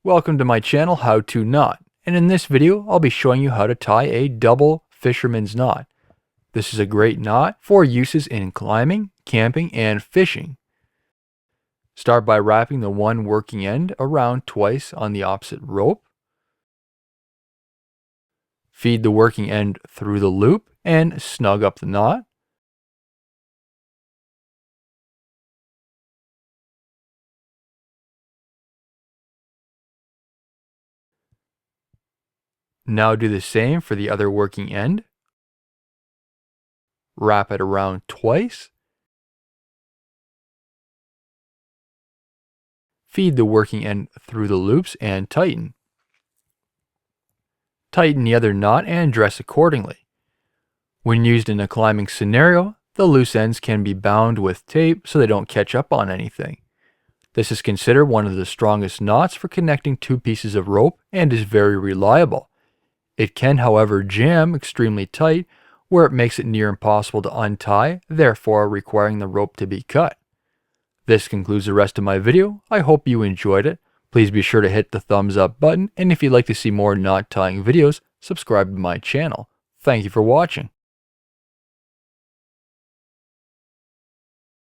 Welcome to my channel How To Knot, and in this video I'll be showing you how to tie a double fisherman's knot. This is a great knot for uses in climbing, camping, and fishing. Start by wrapping the one working end around twice on the opposite rope. Feed the working end through the loop and snug up the knot. Now do the same for the other working end. Wrap it around twice. Feed the working end through the loops and tighten. Tighten the other knot and dress accordingly. When used in a climbing scenario, the loose ends can be bound with tape so they don't catch up on anything. This is considered one of the strongest knots for connecting two pieces of rope and is very reliable. It can, however, jam extremely tight where it makes it near impossible to untie, therefore requiring the rope to be cut. This concludes the rest of my video. I hope you enjoyed it. Please be sure to hit the thumbs up button, and if you'd like to see more knot tying videos, subscribe to my channel. Thank you for watching.